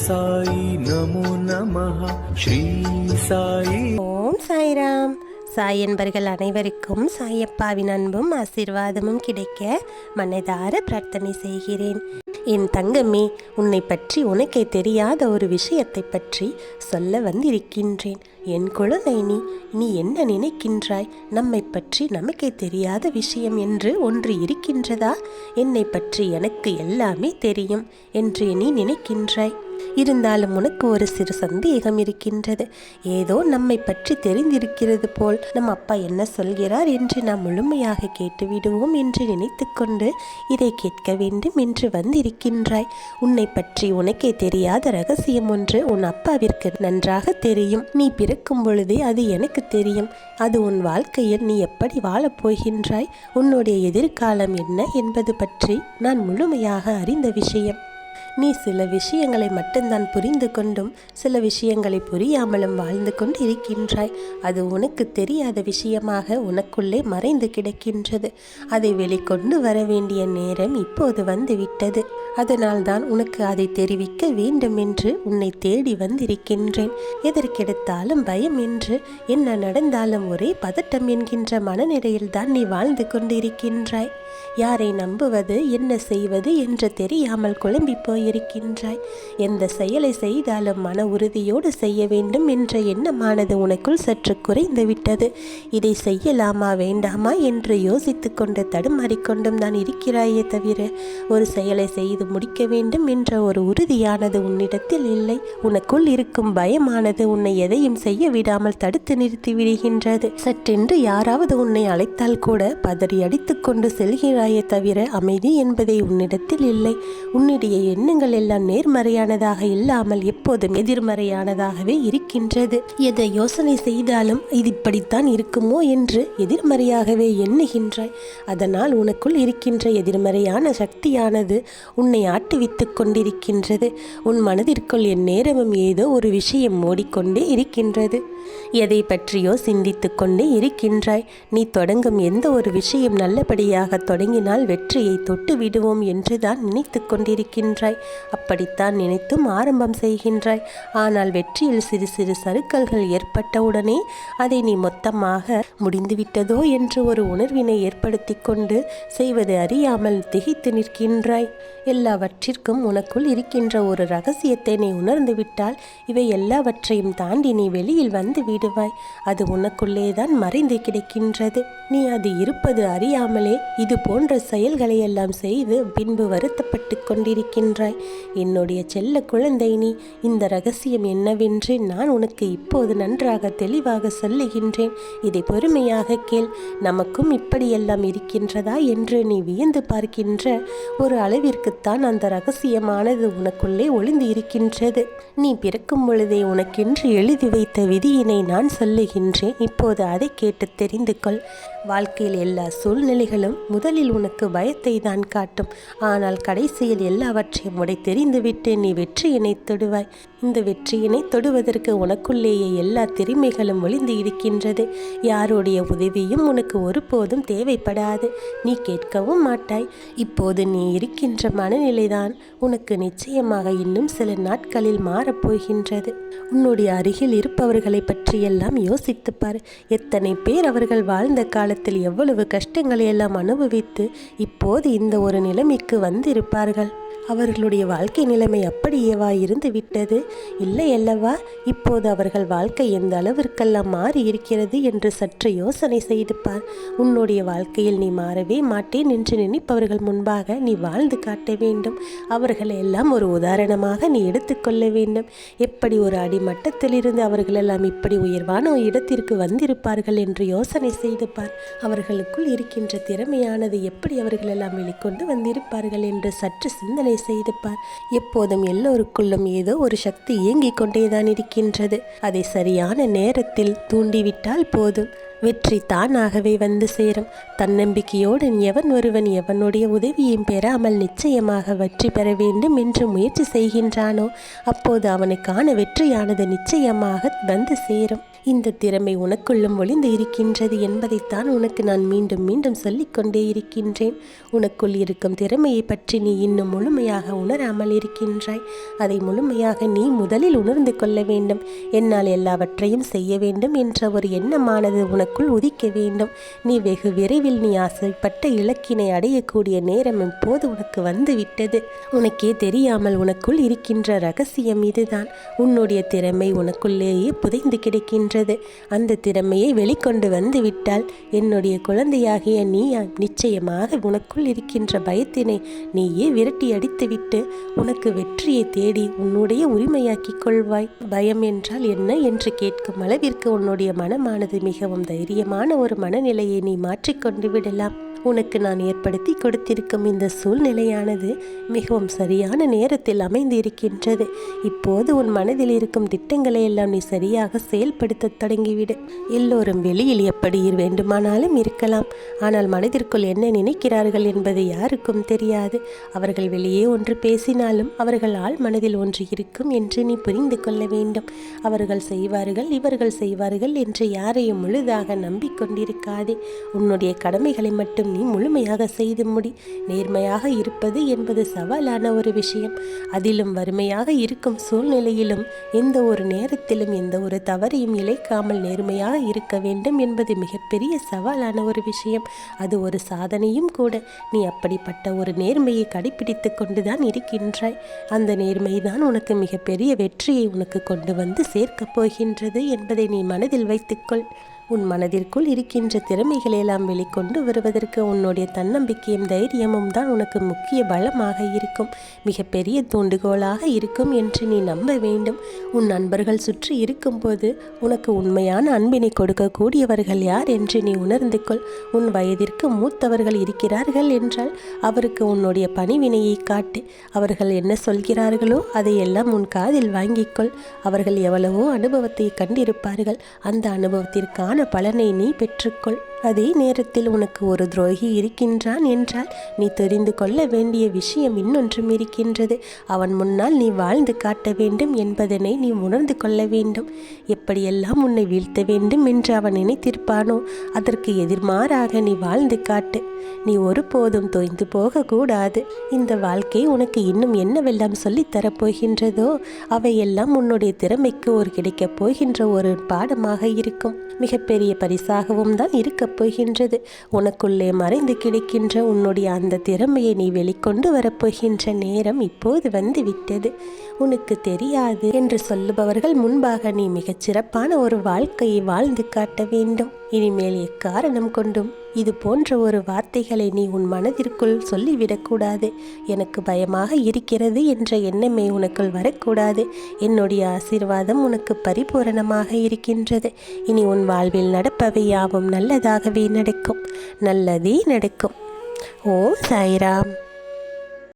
சாயி நமோ நமஹ ஸ்ரீ சாயி. ஓம் சாய்ராம். சாய் என்பர்கள் அனைவருக்கும் சாயப்பாவின் அன்பும் ஆசீர்வாதமும் கிடைக்க மனதார பிரார்த்தனை செய்கிறேன். என் தங்கமே, உன்னை பற்றி உனக்கே தெரியாத ஒரு விஷயத்தை பற்றி சொல்ல வந்திருக்கின்றேன். என் குழந்தை, நீ என்ன நினைக்கின்றாய்? நம்மை பற்றி நமக்கே தெரியாத விஷயம் என்று ஒன்று இருக்கின்றதா? என்னை பற்றி எனக்கு எல்லாமே தெரியும் என்று நீ நினைக்கின்றாய். இருந்தாலும் உனக்கு ஒரு சிறு சந்தேகம் இருக்கின்றது. ஏதோ நம்மை பற்றி தெரிந்திருக்கிறது போல் நம் அப்பா என்ன சொல்கிறார் என்று நாம் முழுமையாக கேட்டுவிடுவோம் என்று நினைத்து கொண்டு இதை கேட்க வேண்டும் என்று வந்திருக்கின்றாய். உன்னை பற்றி உனக்கே தெரியாத ரகசியம் ஒன்று உன் அப்பாவிற்கு நன்றாக தெரியும். நீ பிறக்கும் பொழுதே அது எனக்கு தெரியும். அது உன் வாழ்க்கையில் நீ எப்படி வாழப்போகின்றாய், உன்னுடைய எதிர்காலம் என்ன என்பது பற்றி நான் முழுமையாக அறிந்த விஷயம். நீ சில விஷயங்களை மட்டும்தான் புரிந்து கொண்டும் சில விஷயங்களை புரியாமலும் வாழ்ந்து கொண்டு இருக்கின்றாய். அது உனக்கு தெரியாத விஷயமாக உனக்குள்ளே மறைந்து கிடக்கின்றது. அதை வெளிக்கொண்டு வர வேண்டிய நேரம் இப்போது வந்துவிட்டது. அதனால்தான் உனக்கு அதை தெரிவிக்க வேண்டும் என்று உன்னை தேடி வந்திருக்கின்றேன். எதற்கெடுத்தாலும் பயம் என்று, என்ன நடந்தாலும் ஒரே பதட்டம் என்கின்ற மனநிலையில்தான் நீ வாழ்ந்து கொண்டிருக்கின்றாய். யாரை நம்புவது, என்ன செய்வது என்று தெரியாமல் குழம்பி போயிருக்கின்றாய். எந்த செயலை செய்தாலும் மன உறுதியோடு செய்ய வேண்டும் என்ற எண்ணமானது உனக்குள் சற்று குறைந்து விட்டது. இதை செய்யலாமா வேண்டாமா என்று யோசித்து கொண்டு தடுமாறிக்கொண்டும் தான் இருக்கிறாயே தவிர ஒரு செயலை செய்து முடிக்க வேண்டும் என்ற ஒரு உறுதியானது உன்னிடத்தில் இல்லை. உனக்குள் இருக்கும் பயமானது உன்னை எதையும் செய்ய விடாமல் தடுத்து நிறுத்தி விடுகின்றது. சற்றென்று யாராவது உன்னை அழைத்தால் கூட பதறி அடித்துக் கொண்டு செல்கிறாயே தவிர அமைதி என்பதை உன்னிடத்தில் இல்லை. உன்னுடைய எண்ணங்கள் எல்லாம் நேர்மறையானதாக இல்லாமல் எப்போதும் எதிர்மறையானதாகவே இருக்கின்றது. எதை யோசனை செய்தாலும் இது இப்படித்தான் இருக்குமோ என்று எதிர்மறையாகவே எண்ணுகின்றாய். அதனால் உனக்குள் இருக்கின்ற எதிர்மறையான சக்தியானது உன்னை ஆட்டுவித்துக் கொண்டிருக்கின்றது. உன் மனதிற்குள் என் நேரமும் ஏதோ ஒரு விஷயம் ஓடிக்கொண்டே இருக்கின்றது. எதை பற்றியோ சிந்தித்து கொண்டே இருக்கின்றாய். நீ தொடங்கும் எந்த ஒரு விஷயம் நல்லபடியாக தொடங்கினால் வெற்றியை தொட்டு விடுவோம் என்றுதான் நினைத்து கொண்டிருக்கின்றாய். அப்படித்தான் நினைத்தும் ஆரம்பம் செய்கின்றாய். ஆனால் வெற்றியில் சிறு சிறு சறுக்கல்கள் ஏற்பட்டவுடனே அதை நீ மொத்தமாக முடிந்துவிட்டதோ என்று ஒரு உணர்வினை ஏற்படுத்தி கொண்டு செய்வது அறியாமல் திகைத்து நிற்கின்றாய். எல்லாவற்றிற்கும் உனக்குள் இருக்கின்ற ஒரு ரகசியத்தை நீ உணர்ந்து விட்டால் இவை எல்லாவற்றையும் தாண்டி நீ வெளியில் வந்து விடுவாய். அது உனக்குள்ளேதான் மறைந்து கிடக்கின்றது. நீ அது இருப்பது அறியாமலே இது போன்ற செயல்களை எல்லாம் செய்து பின்பு வருத்தப்பட்டு கொண்டிருக்கின்றாய். என்னுடைய செல்ல குழந்தை, நீ இந்த ரகசியம் என்னவென்று நான் உனக்கு இப்போது நன்றாக தெளிவாக சொல்லுகின்றேன். இதை பொறுமையாக கேள். நமக்கும் இப்படியெல்லாம் இருக்கின்றதா என்று நீ வியந்து பார்க்கின்ற ஒரு அளவிற்குத்தான் அந்த ரகசியமானது உனக்குள்ளே ஒளிந்து இருக்கின்றது. நீ பிறக்கும் பொழுதே உனக்கென்று எழுதி வைத்த விதியினை நான் சொல்லுகின்றேன். இப்போது அதை கேட்டு தெரிந்து கொள். வாழ்க்கையில் எல்லா சூழ்நிலைகளும் முதலில் உனக்கு பயத்தை தான் காட்டும். ஆனால் கடைசியில் எல்லாவற்றையும் உடை தெரிந்துவிட்டு நீ வெற்றியினை தொடுவாய். இந்த வெற்றியினை தொடுவதற்கு உனக்குள்ளேயே எல்லா திறமைகளும் ஒளிந்து இருக்கின்றது. யாருடைய உதவியும் உனக்கு ஒருபோதும் தேவைப்படாது. நீ கேட்கவும் மாட்டாய். இப்போது நீ இருக்கின்ற மனநிலைதான் உனக்கு நிச்சயமாக இன்னும் சில நாட்களில் மாறப்போகின்றது. உன்னுடைய அருகில் இருப்பவர்களை பற்றியெல்லாம் யோசித்துப்பார். எத்தனை பேர் அவர்கள் வாழ்ந்த காலத்தில் எவ்வளவு கஷ்டங்களை எல்லாம் அனுபவித்து இப்போது இந்த ஒரு நிலைமைக்கு வந்திருப்பார்கள். அவர்களுடைய வாழ்க்கை நிலைமை அப்படியேவா இருந்து விட்டது? இல்லை அல்லவா? இப்போது அவர்கள் வாழ்க்கை எந்த அளவிற்கெல்லாம் மாறி இருக்கிறது என்று சற்று யோசனை செய்து பார். உன்னுடைய வாழ்க்கையில் நீ மாறவே மாட்டேன் என்று நினைப்பவர்கள் முன்பாக நீ வாழ்ந்து காட்ட வேண்டும். அவர்களை எல்லாம் ஒரு உதாரணமாக நீ எடுத்துக்கொள்ள வேண்டும். எப்படி ஒரு அடிமட்டத்திலிருந்து அவர்களெல்லாம் இப்படி உயர்வான இடத்திற்கு வந்திருப்பார்கள் என்று யோசனை செய்து பார். அவர்களுக்குள் இருக்கின்ற திறமையானது எப்படி அவர்களெல்லாம் வெளிக்கொண்டு வந்திருப்பார்கள் என்று சற்று சிந்தனை செய்து பார். எப்போதும் எல்லோருக்குள்ளும் ஏதோ ஒரு சக்தி இயங்கிக் கொண்டேதான் இருக்கின்றது. அதை சரியான நேரத்தில் தூண்டிவிட்டால் போதும், வெற்றி தானாகவே வந்து சேரும். தன்னம்பிக்கையோடு எவன் ஒருவன் எவனுடைய உதவியும் பெறாமல் நிச்சயமாக வெற்றி பெற வேண்டும் என்று முயற்சி செய்கின்றானோ அப்போது அவனுக்கான வெற்றியானது நிச்சயமாக வந்து சேரும். இந்த திறமை உனக்குள்ளும் ஒளிந்து இருக்கின்றது என்பதைத்தான் உனக்கு நான் மீண்டும் மீண்டும் சொல்லிக்கொண்டே இருக்கின்றேன். உனக்குள் இருக்கும் திறமையை பற்றி நீ இன்னும் முழுமையாக உணராமல் இருக்கின்றாய். அதை முழுமையாக நீ முதலில் உணர்ந்து கொள்ள வேண்டும். என்னால் எல்லாவற்றையும் செய்ய வேண்டும் என்ற ஒரு எண்ணமானது உனக்குள் உதிக்க வேண்டும். நீ வெகு விரைவில் நீ ஆசைப்பட்ட இலக்கினை அடையக்கூடிய நேரம் இப்போது உனக்கு வந்துவிட்டது. உனக்கே தெரியாமல் உனக்குள் இருக்கின்ற ரகசியம் இதுதான். உன்னுடைய திறமை உனக்குள்ளேயே புதைந்து கிடக்கின்றது. அந்த திறமையை வெளிக்கொண்டு வந்துவிட்டால் என்னுடைய குழந்தையாகிய நீ நிச்சயமாக உனக்குள் இருக்கின்ற பயத்தினை நீயே விரட்டி அடித்துவிட்டு உனக்கு வெற்றியை தேடி உன்னுடைய உரிமையாக்கிக் கொள்வாய். பயம் என்றால் என்ன என்று கேட்கும் அளவிற்கு உன்னுடைய மனமானது மிகவும் தைரியமான ஒரு மனநிலையை நீ மாற்றிக்கொண்டு விடலாம். உனக்கு நான் ஏற்படுத்தி கொடுத்திருக்கும் இந்த சூழ்நிலையானது மிகவும் சரியான நேரத்தில் அமைந்து இருக்கின்றது. இப்போது உன் மனதில் இருக்கும் திட்டங்களை எல்லாம் நீ சரியாக செயல்படுத்த தொடங்கிவிடு. எல்லோரும் வெளியில் எப்படி வேண்டுமானாலும் இருக்கலாம், ஆனால் மனதிற்குள் என்ன நினைக்கிறார்கள் என்பது யாருக்கும் தெரியாது. அவர்கள் வெளியே ஒன்று பேசினாலும் அவர்கள் ஆள் மனதில் ஒன்று இருக்கும் என்று நீ புரிந்து கொள்ள வேண்டும். அவர்கள் செய்வார்கள், இவர்கள் செய்வார்கள் என்று யாரையும் முழுதாக நம்பிக்கொண்டிருக்காதே. உன்னுடைய கடமைகளை மட்டும் நீ முழுமையாக செய்து முடி. நேர்மையாக இருப்பது என்பது சவாலான ஒரு விஷயம். அதிலும் வறுமையாக இருக்கும் சூழ்நிலையிலும் எந்த ஒரு நேரத்திலும் எந்த ஒரு தவறையும் இழைக்காமல் நேர்மையாக இருக்க வேண்டும் என்பது மிகப்பெரிய சவாலான ஒரு விஷயம். அது ஒரு சாதனையும் கூட. நீ அப்படிப்பட்ட ஒரு நேர்மையை கடைபிடித்து கொண்டுதான் இருக்கின்றாய். அந்த நேர்மைதான் உனக்கு மிகப்பெரிய வெற்றியை உனக்கு கொண்டு வந்து சேர்க்கப் போகின்றது என்பதை நீ மனதில் வைத்துக்கொள். உன் மனதிற்குள் இருக்கின்ற திறமைகளை எல்லாம் வெளிக்கொண்டு வருவதற்கு உன்னுடைய தன்னம்பிக்கையும் தைரியமும் தான் உனக்கு முக்கிய பலமாக இருக்கும், மிகப்பெரிய தூண்டுகோலாக இருக்கும் என்று நீ நம்ப வேண்டும். உன் நண்பர்கள் சுற்றி இருக்கும்போது உனக்கு உண்மையான அன்பினை கொடுக்கக்கூடியவர்கள் யார் என்று நீ உணர்ந்து கொள். உன் வயதிற்கு மூத்தவர்கள் இருக்கிறார்கள் என்றால் அவருக்கு உன்னுடைய பணிவினையை காட்டு. அவர்கள் என்ன சொல்கிறார்களோ அதையெல்லாம் உன் காதில் வாங்கிக்கொள். அவர்கள் எவ்வளவோ அனுபவத்தை கண்டிருப்பார்கள். அந்த அனுபவத்திற்கான பலனை நீ பெற்றுக்கொள். அதே நேரத்தில் உனக்கு ஒரு துரோகி இருக்கின்றான் என்றால் நீ தெரிந்து கொள்ள வேண்டிய விஷயம் இன்னொன்றும் இருக்கின்றது. அவன் முன்னால் நீ வாழ்ந்து காட்ட வேண்டும் என்பதனை நீ உணர்ந்து கொள்ள வேண்டும். எப்படியெல்லாம் உன்னை வீழ்த்த வேண்டும் என்று அவன் நினைத்திருப்பானோ அதற்கு எதிர்மாறாக நீ வாழ்ந்து காட்டு. நீ ஒருபோதும் தோய்ந்து போகக்கூடாது. இந்த வாழ்க்கை உனக்கு இன்னும் என்னவெல்லாம் சொல்லித்தரப் போகின்றதோ அவையெல்லாம் உன்னுடைய திறமைக்கு ஒரு கிடைக்கப் போகின்ற ஒரு பாடமாக இருக்கும். மிகப்பெரிய பரிசாகவும் தான் இருக்கப் போகின்றது. உனக்குள்ளே மறைந்து கிடக்கின்ற உன்னுடைய அந்த திறமையை நீ வெளிக்கொண்டு வரப்போகின்ற நேரம் இப்போது வந்து விட்டது. உனக்கு தெரியாது என்று சொல்லுபவர்கள் முன்பாக நீ மிகச் சிறப்பான ஒரு வாழ்க்கையை வாழ்ந்து காட்ட வேண்டும். இனிமேல் எக்காரணம் கொண்டும் இது போன்ற ஒரு வார்த்தைகளை நீ உன் மனதிற்குள் சொல்லிவிடக்கூடாது. எனக்கு பயமாக இருக்கிறது என்ற எண்ணமே உனக்குள் வரக்கூடாது. என்னுடைய ஆசீர்வாதம் உனக்கு பரிபூரணமாக இருக்கின்றது. இனி உன் வாழ்வில் நடப்பவை யாவும் நல்லதாகவே நடக்கும். நல்லதே நடக்கும். ஓம் சாய்ராம்.